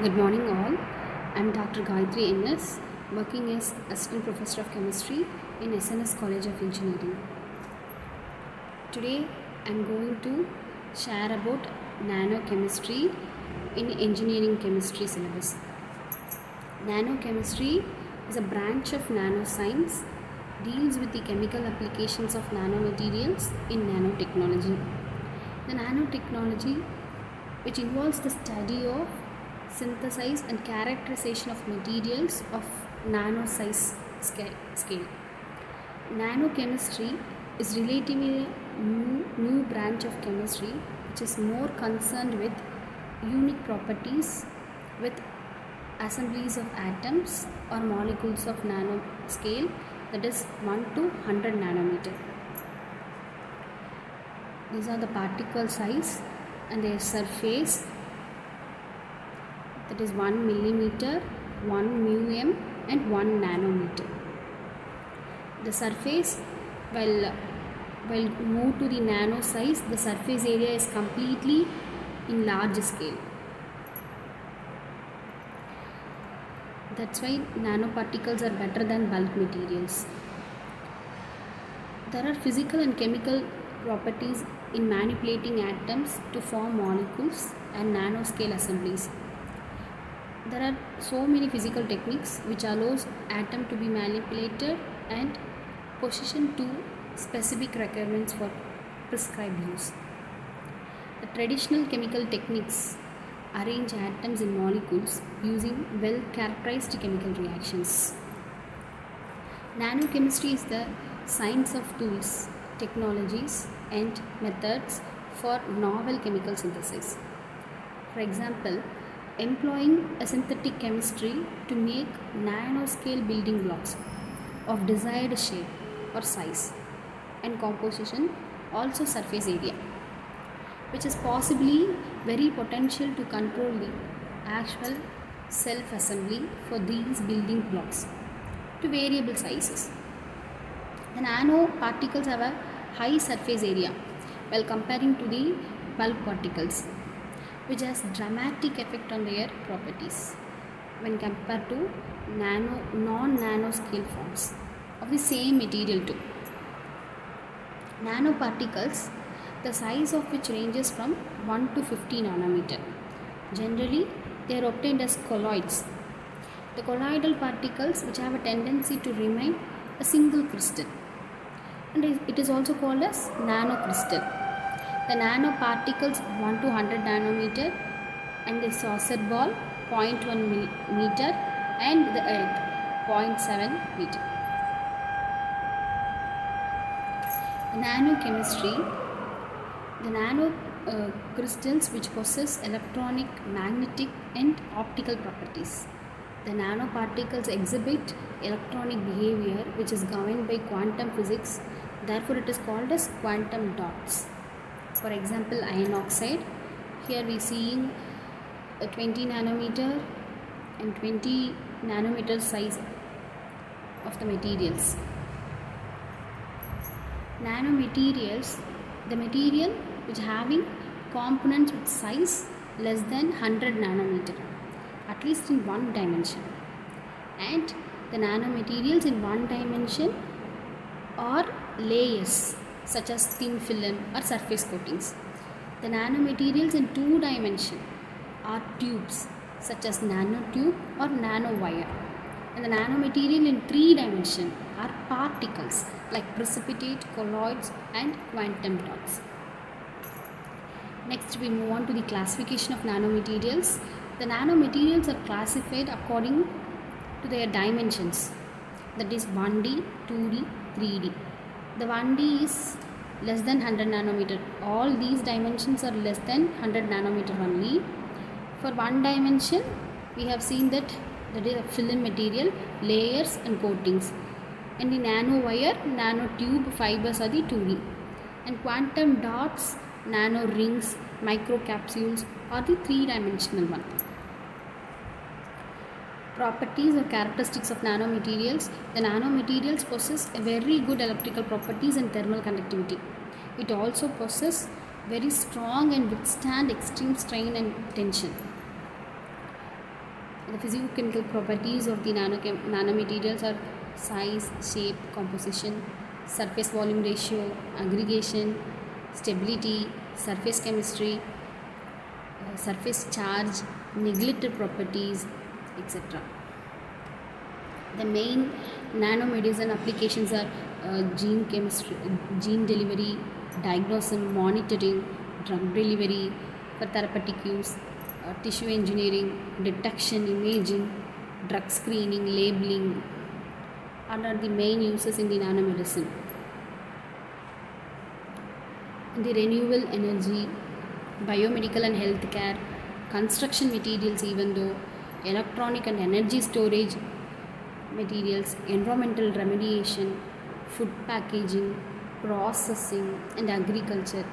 Good morning all. I am Dr. Gayathri NS, working as Assistant Professor of Chemistry in SNS College of Engineering. Today I am going to share about nanochemistry in engineering chemistry syllabus. Nanochemistry is a branch of nanoscience, deals with the chemical applications of nanomaterials in nanotechnology. The nanotechnology, which involves the study of synthesis and characterization of materials of nano size scale. Nanochemistry is relatively new branch of chemistry which is more concerned with unique properties with assemblies of atoms or molecules of nano scale, that is 1 to 100 nanometer. These are the particle size and their surface, that is 1 millimeter, 1 μm and 1 nanometer. The surface, while moved to the nano size, the surface area is completely in large scale. That's why nanoparticles are better than bulk materials. There are physical and chemical properties in manipulating atoms to form molecules and nanoscale assemblies. There are so many physical techniques which allows atom to be manipulated and positioned to specific requirements for prescribed use. The traditional chemical techniques arrange atoms in molecules using well characterized chemical reactions. Nanochemistry is the science of tools, technologies and methods for novel chemical synthesis. For example, employing a synthetic chemistry to make nanoscale building blocks of desired shape or size and composition, also surface area, which is possibly very potential to control the actual self-assembly for these building blocks to variable sizes. The nanoparticles have a high surface area while comparing to the bulk particles, which has dramatic effect on their properties when compared to non-nanoscale forms of the same material too. Nanoparticles, the size of which ranges from 1 to 50 nanometer. Generally, they are obtained as colloids. The colloidal particles which have a tendency to remain a single crystal, and it is also called as nanocrystal. The nanoparticles 1 to 100 nanometer and the saucer ball 0.1 meter and the earth 0.7 meter. Nanochemistry, the nano crystals which possess electronic, magnetic and optical properties. The nanoparticles exhibit electronic behavior which is governed by quantum physics, therefore it is called as quantum dots. For example, iron oxide, here we seeing a 20 nanometer and 20 nanometer size of the materials. Nanomaterials, the material which having components with size less than 100 nanometer, at least in one dimension, and the nanomaterials in one dimension are layers such as thin film or surface coatings. The nanomaterials in two dimension are tubes such as nanotube or nanowire, and the nanomaterial in three dimension are particles like precipitate, colloids and quantum dots. Next, we move on to the classification of nanomaterials. The nanomaterials are classified according to their dimensions, that is 1D, 2D, 3D. The 1D is less than 100 nanometer. All these dimensions are less than 100 nanometer only. For one dimension, we have seen that is a film material, layers and coatings. And the nanowire, nanotube fibers are the 2D. And quantum dots, nano rings, microcapsules are the three-dimensional one. Properties or characteristics of nanomaterials. The nanomaterials possess a very good electrical properties and thermal conductivity. It also possesses very strong and withstand extreme strain and tension. The physicochemical properties of the nanomaterials are size, shape, composition, surface volume ratio, aggregation, stability, surface chemistry, surface charge, neglected properties, etc. The main nanomedicine applications are gene chemistry, gene delivery, diagnosis, monitoring, drug delivery for therapeutic use, tissue engineering, detection, imaging, drug screening, labeling are the main uses in the nanomedicine. In the renewable energy, biomedical and healthcare, construction materials, even though electronic and energy storage materials, environmental remediation, food packaging, processing, and agriculture.